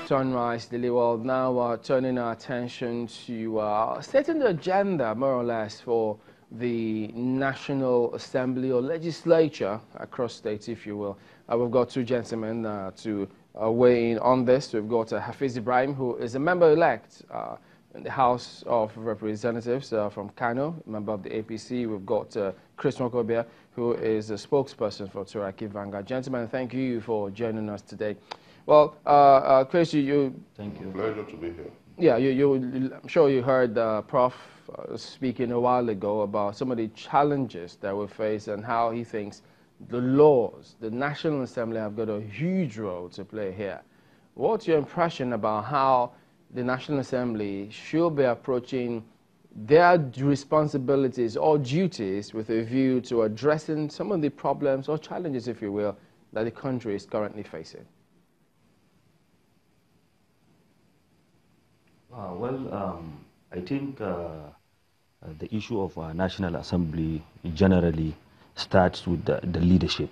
Sunrise Daily World. Now turning our attention to setting the agenda, more or less, for the National Assembly or Legislature across states, if you will. We've got two gentlemen to weigh in on this. We've got Hafiz Ibrahim, who is a member-elect in the House of Representatives from Kano, member of the APC. We've got Chris Mokobia, who is a spokesperson for Turaki Vanguard. Gentlemen, thank you for joining us today. Well, Chris, thank you. Pleasure to be here. Yeah, I'm sure you heard Prof speaking a while ago about some of the challenges that we face and how he thinks the laws, the National Assembly have got a huge role to play here. What's your impression about how the National Assembly should be approaching their responsibilities or duties with a view to addressing some of the problems or challenges, if you will, that the country is currently facing? I think the issue of National Assembly generally starts with the leadership.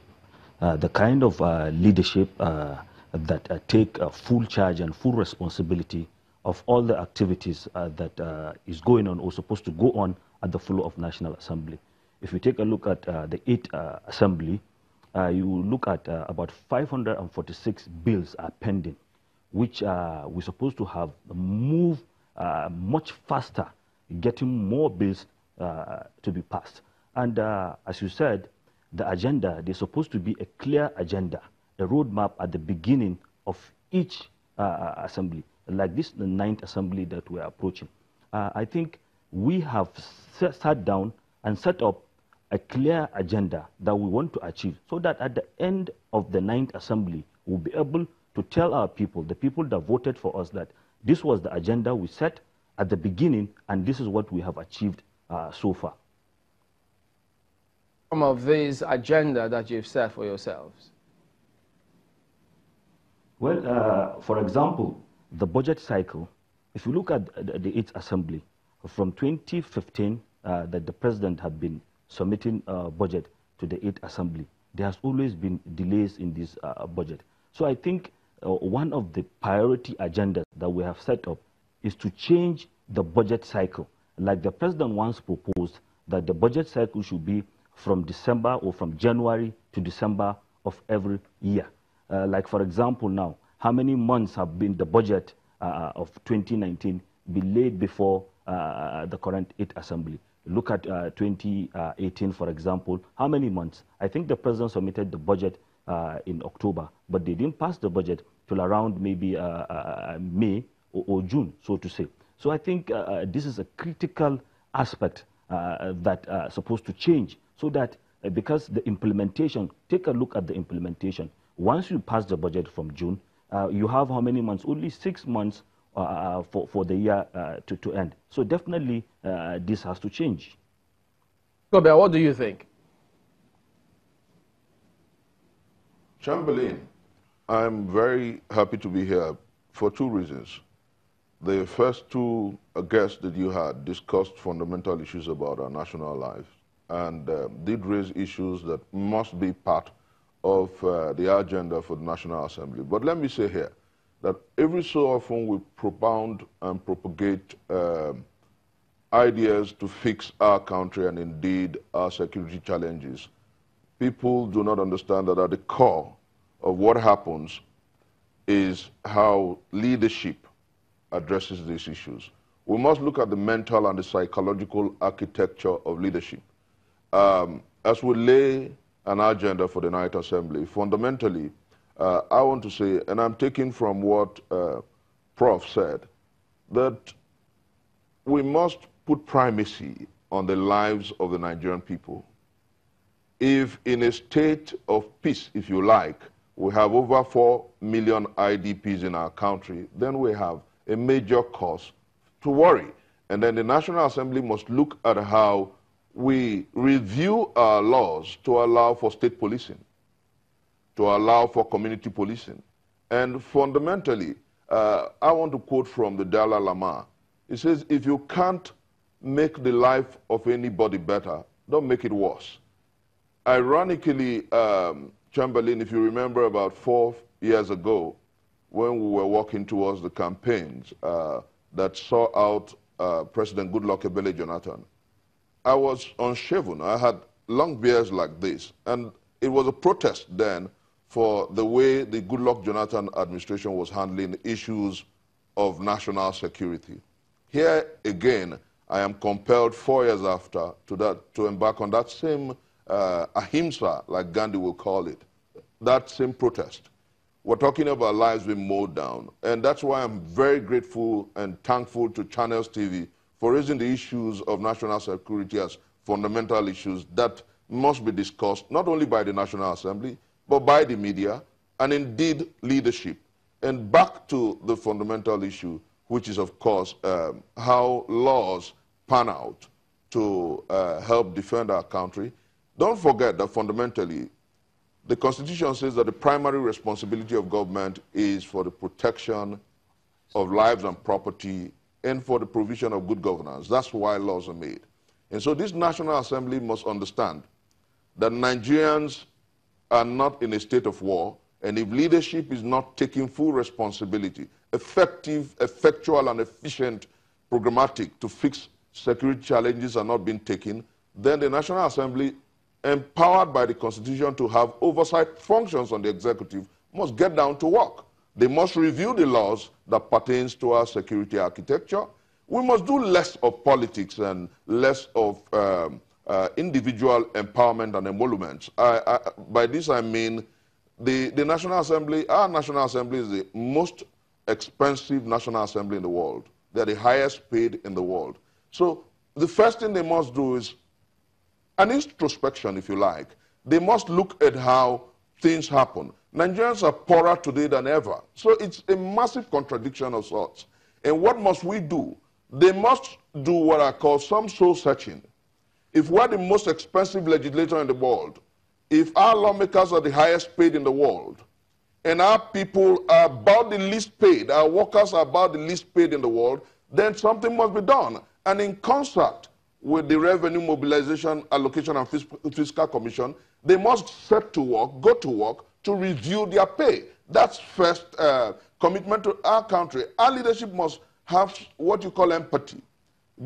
The kind of leadership that take full charge and full responsibility of all the activities that is going on or supposed to go on at the floor of National Assembly. If you take a look at the 8th Assembly, you look at about 546 bills are pending, which we're supposed to have moved much faster, getting more bills to be passed. And as you said, the agenda, there's supposed to be a clear agenda, a roadmap at the beginning of each assembly, like this, the 9th Assembly that we're approaching. I think we have sat down and set up a clear agenda that we want to achieve, so that at the end of the 9th Assembly, we'll be able to tell our people, the people that voted for us, that this was the agenda we set at the beginning, and this is what we have achieved so far. Some of these agenda that you've set for yourselves? Well, for example, the budget cycle, if you look at the 8th Assembly, from 2015 that the President had been submitting budget to the 8th Assembly, there has always been delays in this budget. So I think one of the priority agendas that we have set up is to change the budget cycle. Like the President once proposed, that the budget cycle should be from December or from January to December of every year. Like for example now, how many months have been the budget of 2019 been laid before the current 8th Assembly? Look at 2018, for example, how many months? I think the President submitted the budget in October, but they didn't pass the budget till around maybe May or June, so to say. So I think this is a critical aspect that supposed to change, so that because the implementation, take a look at the implementation. Once you pass the budget from June, you have how many months? Only 6 months for the year to end. So definitely this has to change. Kobia, what do you think? Chamberlain, I'm very happy to be here for two reasons. The first two guests that you had discussed fundamental issues about our national life and did raise issues that must be part of the agenda for the National Assembly. But let me say here that every so often we propound and propagate ideas to fix our country and indeed our security challenges. People do not understand that at the core of what happens is how leadership addresses these issues. We must look at the mental and the psychological architecture of leadership. As we lay an agenda for the 9th Assembly, fundamentally, I want to say, and I'm taking from what Prof said, that we must put primacy on the lives of the Nigerian people. If in a state of peace, if you like, we have over 4 million IDPs in our country, then we have a major cause to worry. And then the National Assembly must look at how we review our laws to allow for state policing, to allow for community policing. And fundamentally, I want to quote from the Dalai Lama. It says, if you can't make the life of anybody better, don't make it worse. Ironically, Chamberlain, if you remember about 4 years ago, when we were walking towards the campaigns that saw out President Goodluck Ebele Jonathan, I was unshaven. I had long beards like this. And it was a protest then for the way the Goodluck Jonathan administration was handling issues of national security. Here again, I am compelled 4 years after to embark on that same ahimsa, like Gandhi will call it, that same protest. We're talking about lives being mowed down. And that's why I'm very grateful and thankful to Channels TV for raising the issues of national security as fundamental issues that must be discussed not only by the National Assembly, but by the media and indeed leadership. And back to the fundamental issue, which is, of course, how laws pan out to help defend our country. Don't forget that fundamentally, the Constitution says that the primary responsibility of government is for the protection of lives and property and for the provision of good governance. That's why laws are made. And so this National Assembly must understand that Nigerians are not in a state of war, and if leadership is not taking full responsibility, effective, effectual, and efficient programmatic to fix security challenges are not being taken, then the National Assembly, empowered by the Constitution to have oversight functions on the executive, must get down to work. They must review the laws that pertains to our security architecture. We must do less of politics and less of individual empowerment and emoluments. By this I mean the National Assembly, our National Assembly is the most expensive National Assembly in the world. They're the highest paid in the world. So the first thing they must do is an introspection, if you like. They must look at how things happen. Nigerians are poorer today than ever. So it's a massive contradiction of sorts. And what must we do? They must do what I call some soul searching. If we're the most expensive legislator in the world, if our lawmakers are the highest paid in the world, and our people are about the least paid, our workers are about the least paid in the world, then something must be done. And in concert with the Revenue Mobilization, Allocation and Fiscal Commission, they must set to work, go to work to review their pay. That's first commitment to our country. Our leadership must have what you call empathy.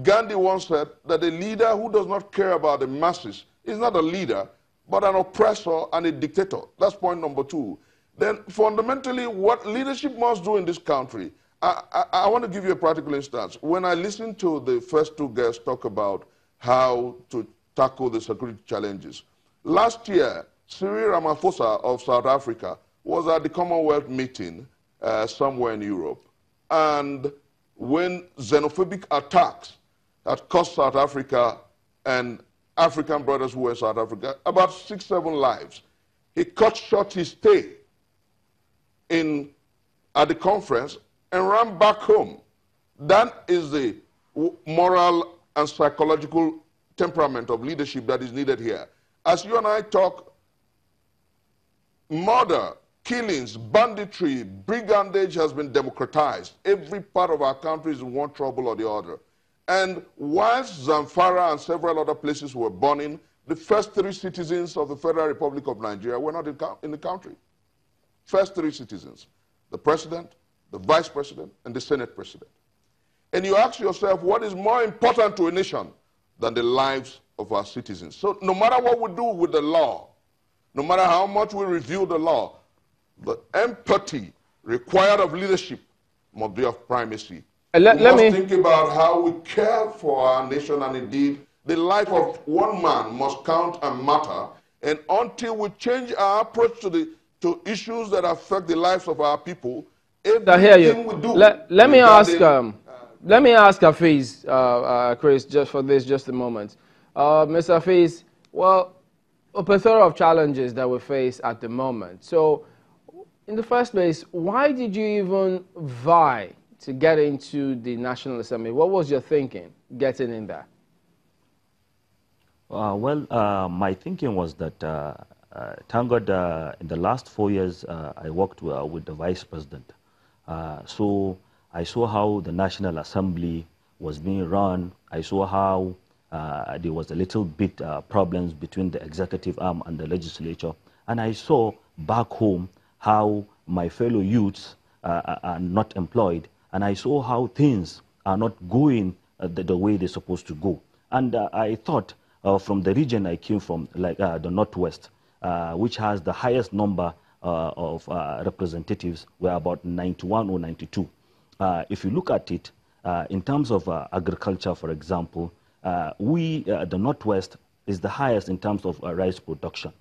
Gandhi once said that a leader who does not care about the masses is not a leader, but an oppressor and a dictator. That's point number two. Then fundamentally, what leadership must do in this country, I want to give you a practical instance. When I listened to the first two guests talk about how to tackle the security challenges, last year, Cyril Ramaphosa of South Africa was at the Commonwealth meeting somewhere in Europe. And when xenophobic attacks had cost South Africa and African brothers who were in South Africa about 6, 7 lives, he cut short his stay at the conference and ran back home. That is the moral and psychological temperament of leadership that is needed here. As you and I talk, murder, killings, banditry, brigandage has been democratized. Every part of our country is in one trouble or the other. And whilst Zamfara and several other places were burning, the first 3 citizens of the Federal Republic of Nigeria were not in the country. First 3 citizens: the president, the vice president, and the Senate president. And you ask yourself, what is more important to a nation than the lives of our citizens? So no matter what we do with the law, no matter how much we review the law, the empathy required of leadership must be of primacy. We must think about how we care for our nation, and indeed the life of one man must count and matter. And until we change our approach to issues that affect the lives of our people, everything we do. Let me ask Hafiz, Chris, just a moment. Mr. Hafiz, well, a plethora of challenges that we face at the moment. So, in the first place, why did you even vie to get into the National Assembly? What was your thinking getting in there? My thinking was that, thank God, in the last 4 years, I worked with the Vice President. So I saw how the National Assembly was being run. I saw how there was a little bit problems between the executive arm and the legislature. And I saw back home how my fellow youths are not employed, and I saw how things are not going the way they're supposed to go. And I thought from the region I came from, like the Northwest, which has the highest number of representatives, were about 91 or 92. If you look at it, in terms of agriculture, for example, the Northwest is the highest in terms of rice production.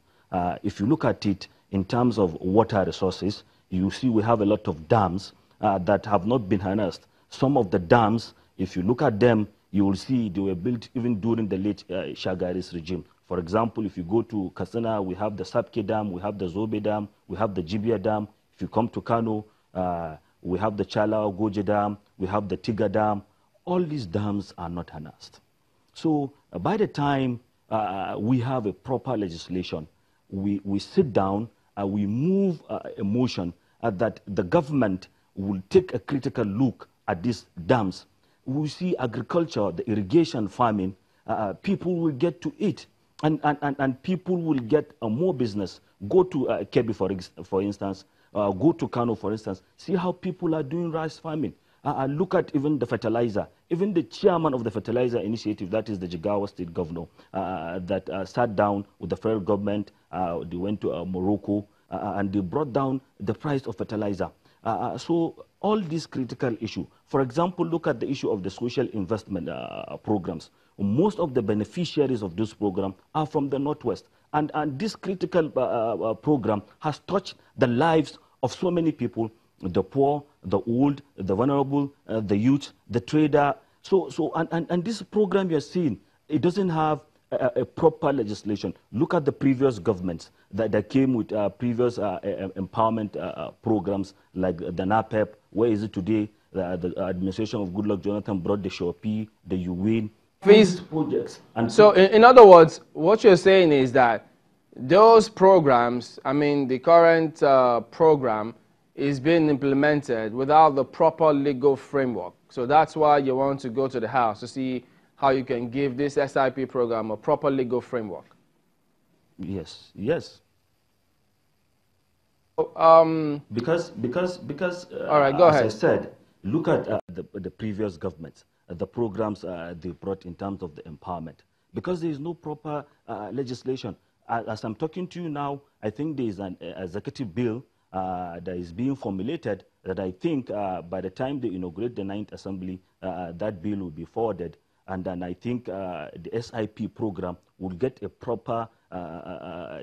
If you look at it in terms of water resources, you see we have a lot of dams that have not been harnessed. Some of the dams, if you look at them, you will see they were built even during the late Shagaris regime. For example, if you go to Katsina, we have the Sapke Dam, we have the Zobe Dam, we have the Jibia Dam. If you come to Kano, we have the Chala Goje Dam, we have the Tiga Dam. All these dams are not harnessed. So by the time we have a proper legislation, we sit down, we move a motion that the government will take a critical look at these dams. We see agriculture, the irrigation, farming, people will get to eat, and people will get more business. Go to Kebbi, for instance, go to Kano, for instance, see how people are doing rice farming. Look at even the fertilizer. Even the chairman of the fertilizer initiative, that is the Jigawa state governor, that sat down with the federal government. They went to Morocco, and they brought down the price of fertilizer. So all these critical issues. For example, look at the issue of the social investment programs. Most of the beneficiaries of this program are from the Northwest. And this critical program has touched the lives of so many people, the poor, the old, the vulnerable, the youth, the trader. And this program you're seeing, it doesn't have a proper legislation. Look at the previous governments that came with previous empowerment programs like the NAPEP. Where is it today? The administration of Goodluck Jonathan brought the Shopee, the UWIN, these projects. And so in other words, what you're saying is that those programs, I mean, the current program is being implemented without the proper legal framework. So that's why you want to go to the House to see how you can give this SIP program a proper legal framework. Yes, yes. Because all right, go ahead. As I said, look at the previous governments, the programs they brought in terms of the empowerment. Because there is no proper legislation. As I'm talking to you now, I think there is an executive bill that is being formulated that I think by the time they inaugurate the 9th Assembly, that bill will be forwarded. And then I think the SIP program will get a proper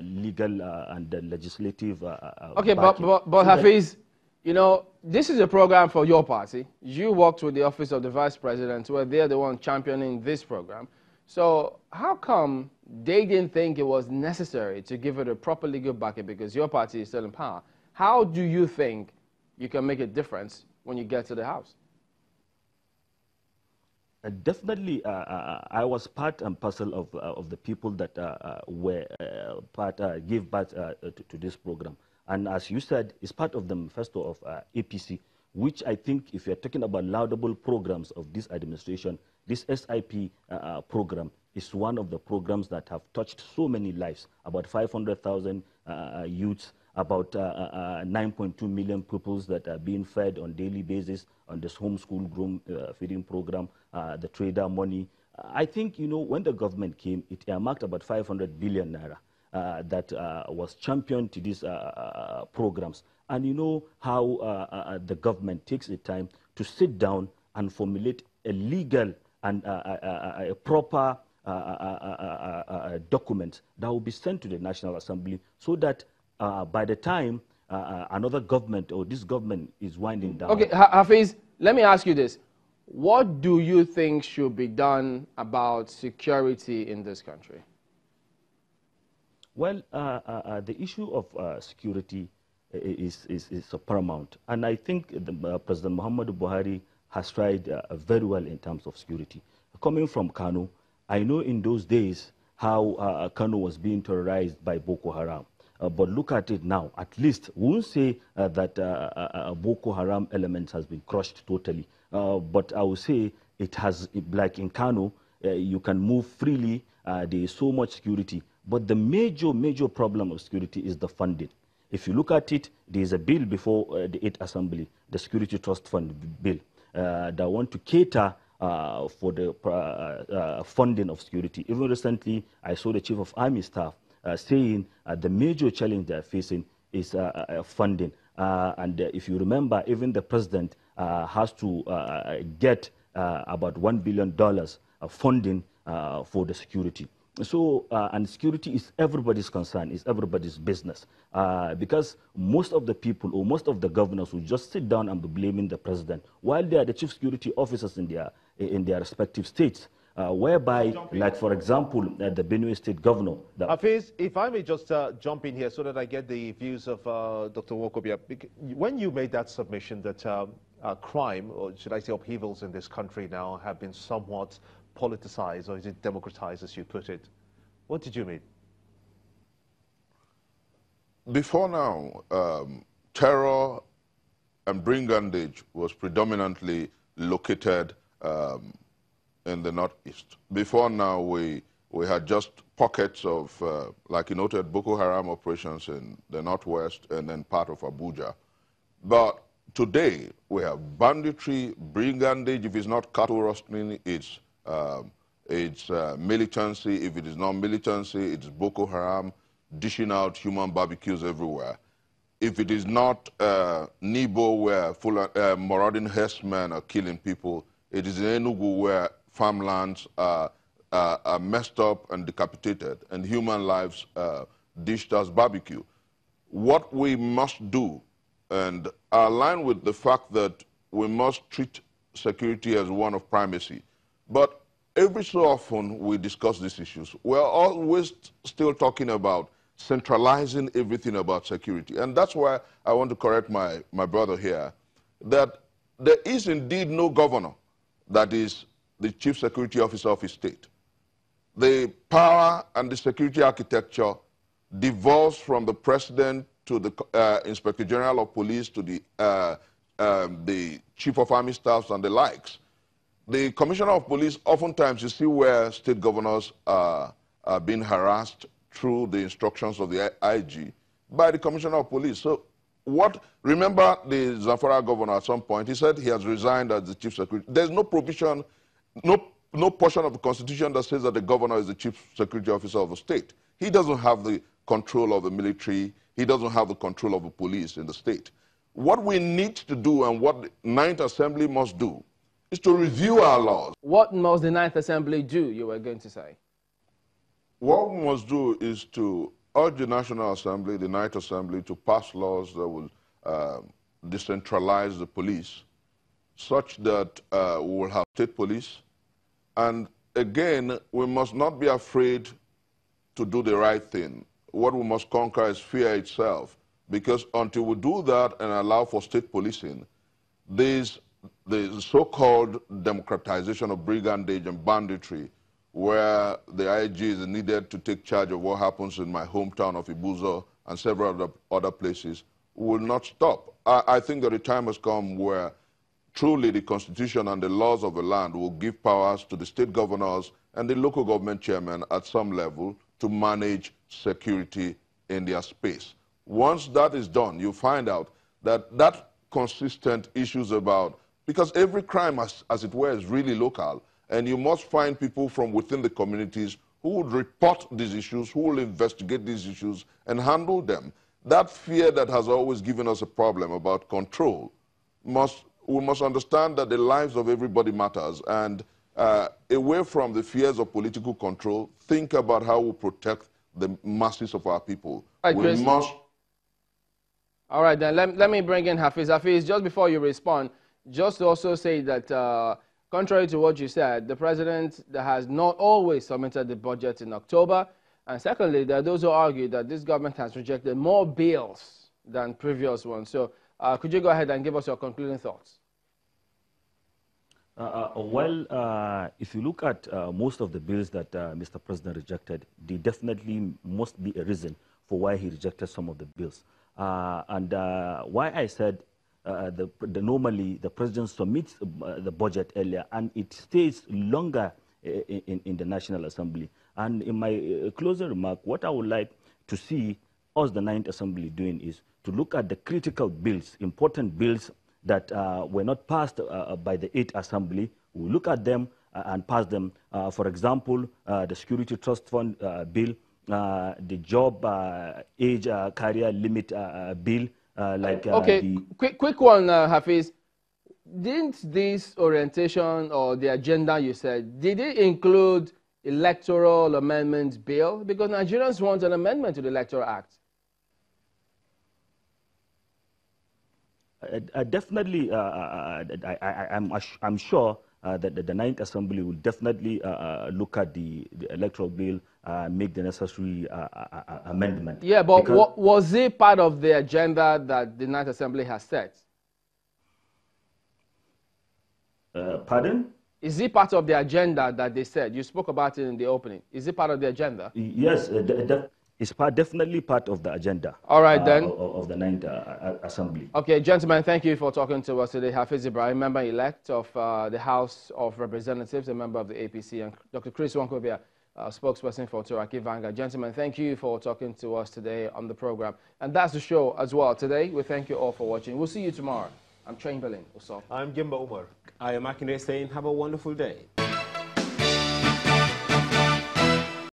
legal and legislative okay, but Hafiz, you know, this is a program for your party. You worked with the Office of the Vice President, where they're the one championing this program. So how come they didn't think it was necessary to give it a proper legal backing because your party is still in power? How do you think you can make a difference when you get to the House? Definitely, I was part and parcel of the people that gave birth to this program. And as you said, it's part of the manifesto of APC, which I think if you're talking about laudable programs of this administration, this SIP program is one of the programs that have touched so many lives, about 500,000 youths, about 9.2 million pupils that are being fed on a daily basis on this homeschool groom feeding program, the trader money. I think, you know, when the government came, it earmarked about 500 billion naira that was championed to these programs. And you know how the government takes the time to sit down and formulate a legal and a proper document that will be sent to the National Assembly so that by the time another government or this government is winding down. Okay, Hafiz, let me ask you this. What do you think should be done about security in this country? Well, the issue of security is paramount. And I think President Muhammadu Buhari has tried very well in terms of security. Coming from Kano, I know in those days how Kano was being terrorized by Boko Haram. But look at it now. At least we won't say that Boko Haram elements has been crushed totally. But I will say it has, like in Kano, you can move freely. There is so much security. But the major problem of security is the funding. If you look at it, there is a bill before the 8th Assembly, the Security Trust Fund bill, that want to cater for the funding of security. Even recently, I saw the Chief of Army Staff saying the major challenge they are facing is funding. And if you remember, even the president has to get about $1 billion of funding for the security. So, and security is everybody's concern, is everybody's business. Because most of the people or most of the governors will just sit down and be blaming the president, while they are the chief security officers in their respective states. Whereby, like for example, the Benue State governor. Hafiz, if I may just jump in here so that I get the views of Dr. Wokobia. When you made that submission that crime, or should I say upheavals in this country now have been somewhat politicized, or is it democratized as you put it, what did you mean? Before now, terror and brigandage was predominantly located in the northeast. Before now, we had just pockets of, like you noted, Boko Haram operations in the northwest and then part of Abuja. But today, we have banditry, brigandage. If it's not cattle rustling, it's militancy. If it is not militancy, it's Boko Haram dishing out human barbecues everywhere. If it is not Nibo, where marauding herdsmen are killing people, it is in Enugu where farmlands are messed up and decapitated, and human lives dished as barbecue. What we must do, and align with the fact that we must treat security as one of primacy, but every so often we discuss these issues. We're always still talking about centralizing everything about security. And that's why I want to correct my brother here, that there is indeed no governor that is the chief security officer of his state. The power and the security architecture devolves from the president to the Inspector General of Police to the Chief of Army Staffs and the likes. The Commissioner of Police, oftentimes you see where state governors are being harassed through the instructions of the IG by the Commissioner of Police. So remember the Zamfara governor at some point, he said he has resigned as the chief security. There's no provision, no portion of the Constitution that says that the governor is the chief security officer of a state. He doesn't have the control of the military. He doesn't have the control of the police in the state. What we need to do and what the Ninth Assembly must do is to review our laws. What must the Ninth Assembly do, you were going to say? What we must do is to urge the National Assembly, the Ninth Assembly, to pass laws that will decentralize the police such that we will have state police. And again, we must not be afraid to do the right thing. What we must conquer is fear itself, because until we do that and allow for state policing, the so-called democratization of brigandage and banditry, where the IG is needed to take charge of what happens in my hometown of Ibuzo and several other places, will not stop. I think that the time has come where truly the Constitution and the laws of the land will give powers to the state governors and the local government chairman at some level to manage security in their space. Once that is done, you find out that consistent issues about, because every crime, as it were, is really local, and you must find people from within the communities who would report these issues, who will investigate these issues and handle them. That fear that has always given us a problem about control, we must understand that the lives of everybody matters, and away from the fears of political control, think about how we protect the masses of our people. All right, then let me bring in Hafiz. Hafiz, just before you respond, just to also say that contrary to what you said, the president has not always submitted the budget in October. And secondly, there are those who argue that this government has rejected more bills than previous ones. So could you go ahead and give us your concluding thoughts? If you look at most of the bills that Mr. President rejected, there definitely must be a reason for why he rejected some of the bills. Why I said normally the president submits the budget earlier and it stays longer in the National Assembly. And in my closing remark, what I would like to see us, the Ninth Assembly, doing is to look at the critical bills, important bills that were not passed by the Eighth Assembly. We look at them and pass them. For example, the Security Trust Fund bill, the job age career limit bill, okay, quick one, Hafiz. Didn't this orientation or the agenda you said, did it include electoral amendment bill? Because Nigerians want an amendment to the Electoral Act. Definitely, I'm sure that the Ninth Assembly will definitely look at the electoral bill, make the necessary amendment. Yeah, but was it part of the agenda that the Ninth Assembly has set? Pardon? Is it part of the agenda that they said? You spoke about it in the opening. Is it part of the agenda? Yes, it's definitely part of the agenda. All right, then. Of the Ninth Assembly. Okay, gentlemen, thank you for talking to us today. Hafiz Ibrahim, member-elect of the House of Representatives, a member of the APC, and Dr. Chris Nwankobia, spokesperson for Turaki Vanguard. Gentlemen, thank you for talking to us today on the program. And that's the show as well. Today, we thank you all for watching. We'll see you tomorrow. I'm Chamberlain. I'm Gimba Umar. I am Akinde saying have a wonderful day.